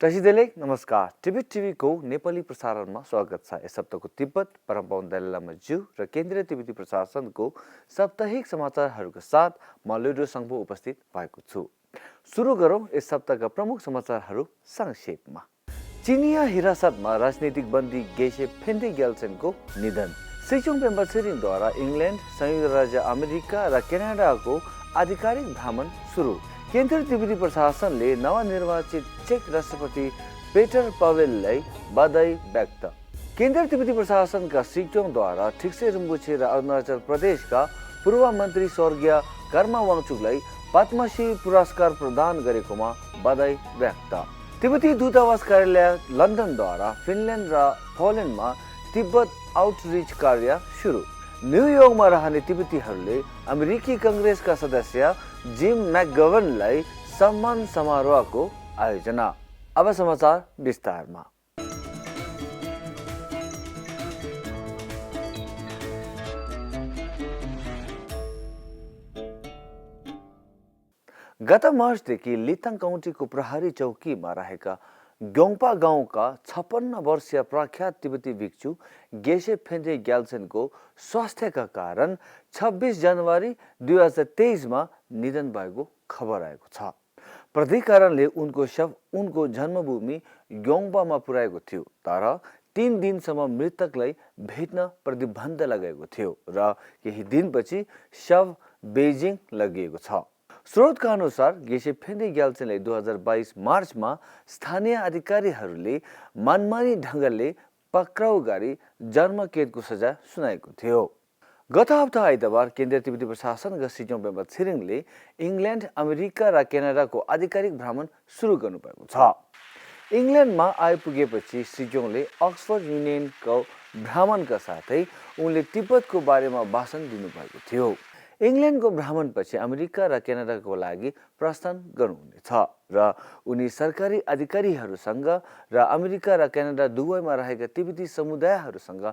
टसिदेले नमस्कार टिबेट टिभीको नेपाली प्रसारणमा स्वागत छ। यस हप्ताको तिब्बत परम्परा दलामा ज्यू र केन्द्रीय तिब्बती प्रशासनको साप्ताहिक समाचारहरूका साथ म लुडो सङ्घको उपस्थित भएको छु। सुरु गरौँ यस हप्ताका प्रमुख समाचारहरू संक्षेपमा। चिनिया हिरासतमा राजनीतिक बन्दी गेशे फेन्डे ग्याल्सेनको निधन। सिचुङ पेम्बा छिरिङद्वारा इङ्ल्यान्ड, संयुक्त राज्य अमेरिका र क्यानाडाको आधिकारिक भ्रमण सुरु। केन्द्रीय तिब्बती प्रशासनले नवनिर्वाचित चेक राष्ट्रपति पेटर पावेललाई बधाई व्यक्त। केन्द्रीय तिब्बती प्रशासनका सिक्योङद्वारा ठिक्से रिम्बुछे र अरुणाचल प्रदेशका पूर्व मन्त्री स्वर्गीय कर्मा वाङचुकलाई पद्मश्री पुरस्कार प्रदान गरेकोमा बधाई व्यक्त। तिब्बती दूतावास कार्यालय लन्डनद्वारा फिनल्यान्ड र पोल्यान्डमा तिब्बत आउटरिच कार्य सुरु। न्युयोर्कमा रहने तिब्बतीहरूले अमेरिकी काङ्ग्रेसका सदस्य जिम मैकगवर्नलाई सम्मान समारोहको आयोजना। अब समाचार विस्तारमा। गत मार्चदेखि लिथाङ काउन्टीको प्रहरी चौकीमा रहेका ग्योङपा गाउँका 56 वर्षीय प्रख्यात तिब्बती भिक्षु गेशे फेन्डे ग्याल्सेनको स्वास्थ्यका कारण 26 जनवरी 2023 मा निधन भएको खबर आएको छ। प्राधिकरणले उनको शव उनको जन्मभूमि ग्योङपामा पुर्याएको थियो, तर 3 दिनसम्म मृतकलाई भेट्न प्रतिबन्ध लगाएको थियो र केही दिनपछि शव बेजिङ लगिएको छ। स्रोतका अनुसार गेशे फेन्डे ग्याल्सेनलाई 2022 मार्चमा स्थानीय अधिकारीहरूले मनमानी ढङ्गले पक्राउ गरी जन्मकैदको सजाय सुनाएको थियो। गत हप्ता आइतबार केन्द्रीय तिब्बती प्रशासनका सिचुङ पेम्बा छिरिङले इङ्ल्यान्ड, अमेरिका र क्यानाडाको आधिकारिक भ्रमण सुरु गर्नुभएको छ। इङ्ल्यान्डमा आइपुगेपछि सिचुङले अक्सफोर्ड युनियनको भ्रमणका साथै उनले तिब्बतको बारेमा भाषण दिनुभएको थियो। इङ्ल्यान्डको भ्रमणपछि अमेरिका र क्यानाडाको लागि प्रस्थान गर्नुहुनेछ र उनी सरकारी अधिकारीहरूसँग र अमेरिका र क्यानाडा दुवैमा रहेका तिब्बती समुदायहरूसँग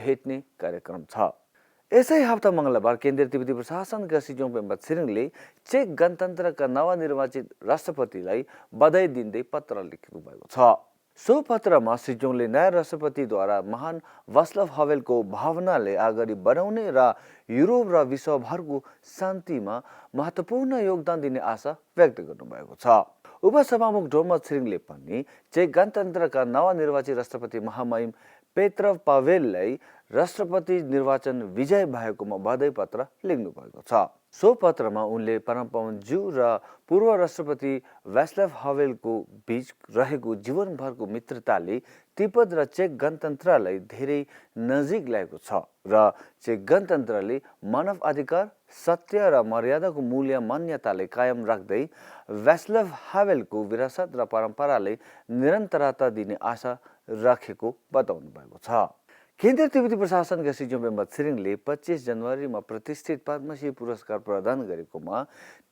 भेट्ने कार्यक्रम छ। यसै हप्ता मङ्गलबार केन्द्रीय तिब्बती प्रशासनका सिचुङ पेम्बा छिरिङले चेक गणतन्त्रका नवनिर्वाचित राष्ट्रपतिलाई बधाई दिँदै पत्र लेख्नु भएको छ। सो पत्रमा सिचुङले नयाँ राष्ट्रपतिद्वारा महान वास्लाव हावेलको भावनाले अगाडि बढाउने र युरोप र विश्वभरको शान्तिमा महत्त्वपूर्ण योगदान दिने आशा व्यक्त गर्नुभएको छ। उपसभामुख डोमा छिरिङले पनि चेक गणतन्त्रका नवनिर्वाचित राष्ट्रपति महामहिम पेत्र पावेललाई राष्ट्रपति निर्वाचन विजय भएकोमा बधाई पत्र लेख्नु भएको छ। सो पत्रमा उनले परमपावन ज्यू र पूर्व राष्ट्रपति वास्लाव हावेलको बीच रहेको जीवनभरको मित्रताले तिब्बत र चेक गणतन्त्रलाई धेरै नजिक ल्याएको छ र चेक गणतन्त्रले मानव अधिकार, सत्य र मर्यादाको मूल्य मान्यताले कायम राख्दै वास्लाव हावेलको विरासत र परम्परालाई निरन्तरता दिने आशा राखेको बताउनु भएको छ। केन्द्रीय तिब्बती प्रशासनका सिचुङ पेम्बा छिरिङले 25 जनवरीमा प्रतिष्ठित पद्मश्री पुरस्कार प्रदान गरेकोमा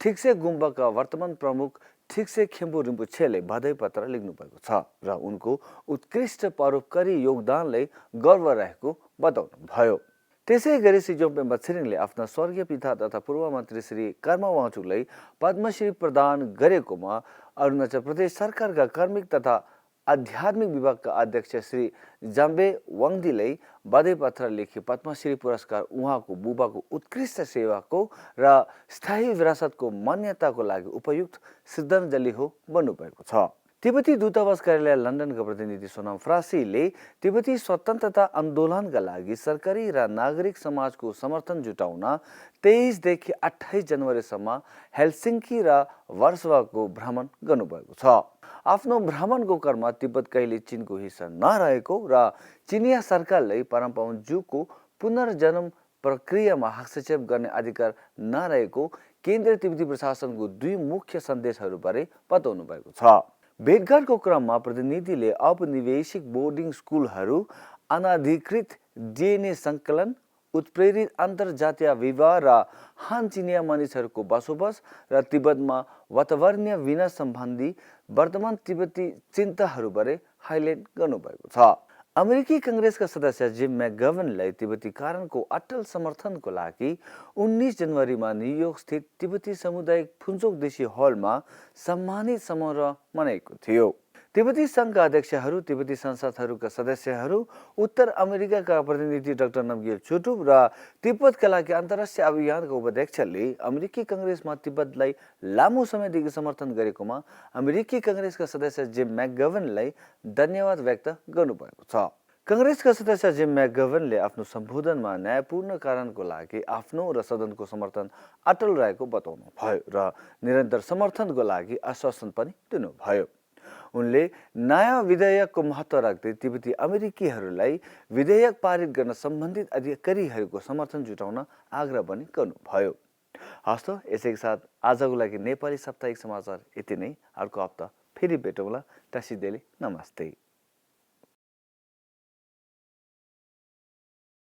ठिक्से गुम्बाका वर्तमान प्रमुख ठिक्से खेम्बु रिम्पुछेले बधाई पत्र लेख्नु भएको छ र उनको उत्कृष्ट परोपकारी योगदानलाई गर्व रहेको बताउनु भयो। त्यसै गरी सिचुङ पेम्बा छिरिङले आफ्ना स्वर्गीय पिता तथा पूर्व मन्त्री श्री कर्मा वाङचुकलाई पद्मश्री प्रदान गरेकोमा अरुणाचल प्रदेश सरकारका कार्मिक तथा आध्यात्मिक विभागका अध्यक्ष श्री जाम्बे वाङदीलाई बधाई पत्र लेखी पद्मश्री पुरस्कार उहाँको बुबाको उत्कृष्ट सेवाको र स्थायी विरासतको मान्यताको लागि उपयुक्त श्रद्धाञ्जली हो भन्नुभएको छ। तिब्बती दूतावास कार्यालय लन्डनका प्रतिनिधि सोनाम फ्रासीले तिब्बती स्वतन्त्रता आन्दोलनका लागि सरकारी र नागरिक समाजको समर्थन जुटाउन 23 देखि 28 जनवरीसम्म हेलसिङ्की र वार्सोवाको भ्रमण गर्नुभएको छ। आफ्नो भ्रमणको क्रममा तिब्बत कहिले चीनको हिस्सा नरहेको र चिनिया सरकारलाई परमपावन ज्यूको पुनर्जन्म प्रक्रियामा हस्तक्षेप गर्ने अधिकार नरहेको केन्द्रीय तिब्बती प्रशासनको 2 मुख्य सन्देशहरूबारे बताउनु भएको छ। भेटघाटको क्रममा प्रतिनिधिले औपनिवेशिक बोर्डिङ स्कुलहरू, अनाधिकृत डिएनए सङ्कलन, उत्प्रेरित अन्तर्जातीय विवाह र हान चिनिया मानिसहरूको बसोबास र तिब्बतमा वातावरणीय विनाश सम्बन्धी वर्तमान तिब्बती चिन्ताहरूबारे हाइलाइट गर्नुभएको छ। अमेरिकी काङ्ग्रेसका सदस्य जिम मैकगवर्नलाई तिब्बतीकरणको अटल समर्थनको लागि 19 जनवरीमा न्युयोर्क स्थित तिब्बती सामुदायिक फुन्चोक देशी हलमा सम्मानित समारोह मनाएको थियो। तिब्बती सङ्घका अध्यक्षहरू, तिब्बती संसदहरूका सदस्यहरू, उत्तर अमेरिकाका प्रतिनिधि डाक्टर नवगिल चुटुब र तिब्बतका लागि अन्तर्राष्ट्रिय अभियानका उपाध्यक्षले अमेरिकी कङ्ग्रेसमा तिब्बतलाई लामो समयदेखि समर्थन गरेकोमा अमेरिकी कङ्ग्रेसका सदस्य जिम मैकगभनलाई धन्यवाद व्यक्त गर्नुभएको छ। कङ्ग्रेसका सदस्य जिम मैकगभनले आफ्नो सम्बोधनमा न्यायपूर्ण कारणको लागि आफ्नो र सदनको समर्थन अटल रहेको बताउनुभयो र निरन्तर समर्थनको लागि आश्वासन पनि दिनुभयो। उनले नयाँ विधेयकको महत्त्व राख्दै तिब्बती अमेरिकीहरूलाई विधेयक पारित गर्न सम्बन्धित अधिकारीहरूको समर्थन जुटाउन आग्रह पनि गर्नुभयो। हस्त यसैको साथ आजको लागि नेपाली साप्ताहिक समाचार यति नै। अर्को हप्ता फेरि भेटौँला। टासिदेली नमस्ते।